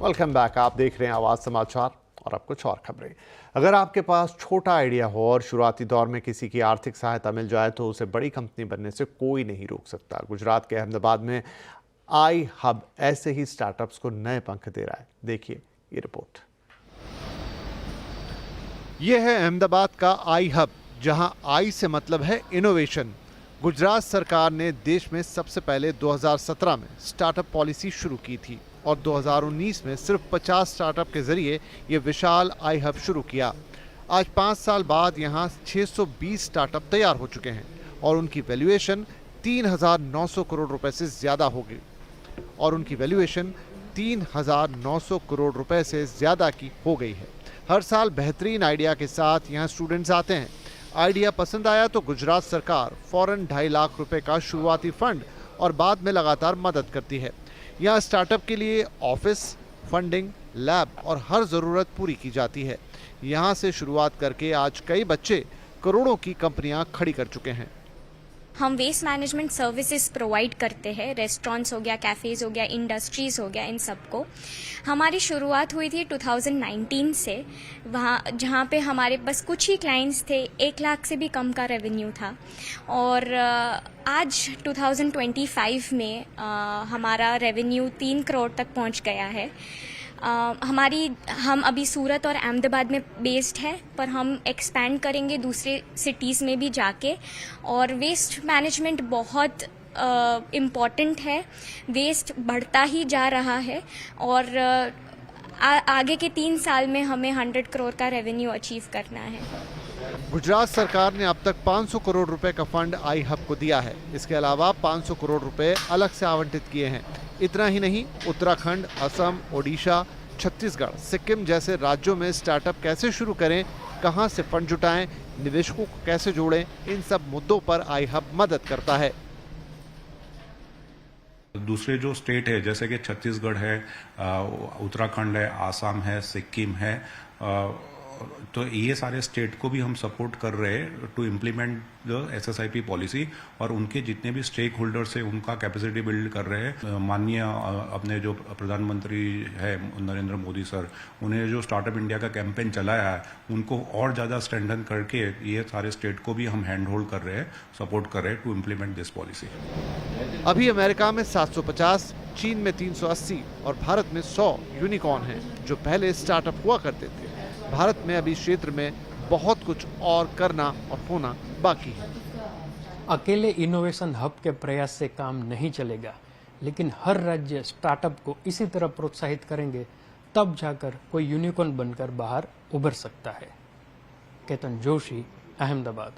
Welcome back. आप देख रहे हैं आवाज समाचार और अब कुछ और खबरें। अगर आपके पास छोटा आइडिया हो और शुरुआती दौर में किसी की आर्थिक सहायता मिल जाए तो उसे बड़ी कंपनी बनने से कोई नहीं रोक सकता। गुजरात के अहमदाबाद में आई हब ऐसे ही स्टार्टअप्स को नए पंख दे रहा है। देखिए ये रिपोर्ट। यह है अहमदाबाद का आई हब, जहां आई से मतलब है इनोवेशन। गुजरात सरकार ने देश में सबसे पहले 2017 में स्टार्टअप पॉलिसी शुरू की थी और 2019 में सिर्फ 50 स्टार्टअप के जरिए ये विशाल आई हब शुरू किया। आज 5 साल बाद यहाँ 620 स्टार्टअप तैयार हो चुके हैं और उनकी वैल्यूएशन 3,900 करोड़ रुपए से ज्यादा होगी की हो गई है। हर साल बेहतरीन आइडिया के साथ यहाँ स्टूडेंट्स आते हैं। आइडिया पसंद आया तो गुजरात सरकार फौरन 2.5 लाख रुपए का शुरुआती फंड और बाद में लगातार मदद करती है। यहाँ स्टार्टअप के लिए ऑफिस, फंडिंग, लैब और हर ज़रूरत पूरी की जाती है। यहाँ से शुरुआत करके आज कई बच्चे करोड़ों की कंपनियाँ खड़ी कर चुके हैं। हम वेस्ट मैनेजमेंट सर्विसेज प्रोवाइड करते हैं। रेस्टोरेंट्स हो गया, कैफ़ेज़ हो गया, इंडस्ट्रीज़ हो गया, इन सबको। हमारी शुरुआत हुई थी 2019 से, वहाँ जहाँ पे हमारे बस कुछ ही क्लाइंट्स थे। 1 लाख से भी कम का रेवेन्यू था और आज 2025 में हमारा रेवेन्यू 3 करोड़ तक पहुँच गया है। हम अभी सूरत और अहमदाबाद में बेस्ड है, पर हम एक्सपैंड करेंगे दूसरे सिटीज़ में भी जाके। और वेस्ट मैनेजमेंट बहुत इम्पॉर्टेंट है। वेस्ट बढ़ता ही जा रहा है और आगे के 3 साल में हमें 100 करोड़ का रेवेन्यू अचीव करना है। गुजरात सरकार ने अब तक 500 करोड़ रुपए का फंड आई हब को दिया है। इसके अलावा 500 करोड़ रुपए अलग से आवंटित किए हैं। इतना ही नहीं, उत्तराखंड, असम, ओडिशा, छत्तीसगढ़, सिक्किम जैसे राज्यों में स्टार्टअप कैसे शुरू करें, कहां से फंड जुटाएं, निवेशकों को कैसे जोड़ें, इन सब मुद्दों पर आई हब मदद करता है। दूसरे जो स्टेट है जैसे कि छत्तीसगढ़ है, उत्तराखंड है, आसाम है, सिक्किम है, तो ये सारे स्टेट को भी हम सपोर्ट कर रहे हैं to implement the SSIP policy और उनके जितने भी स्टेक होल्डर्स है उनका कैपेसिटी बिल्ड कर रहे हैं। माननीय अपने जो प्रधानमंत्री है नरेंद्र मोदी सर, उन्हें जो स्टार्टअप इंडिया का कैंपेन चलाया है उनको और ज़्यादा स्ट्रेंथन करके ये सारे स्टेट को भी हम हैंड होल्ड कर रहे हैं, सपोर्ट कर रहे हैं टू इम्प्लीमेंट दिस पॉलिसी। अभी अमेरिका में 750, चीन में 380 और भारत में 100 यूनिकॉर्न हैं जो पहले स्टार्टअप हुआ करते थे। भारत में अभी क्षेत्र में बहुत कुछ और करना और होना बाकी है। अकेले इनोवेशन हब के प्रयास से काम नहीं चलेगा, लेकिन हर राज्य स्टार्टअप को इसी तरह प्रोत्साहित करेंगे, तब जाकर कोई यूनिकॉर्न बनकर बाहर उभर सकता है। केतन जोशी, अहमदाबाद।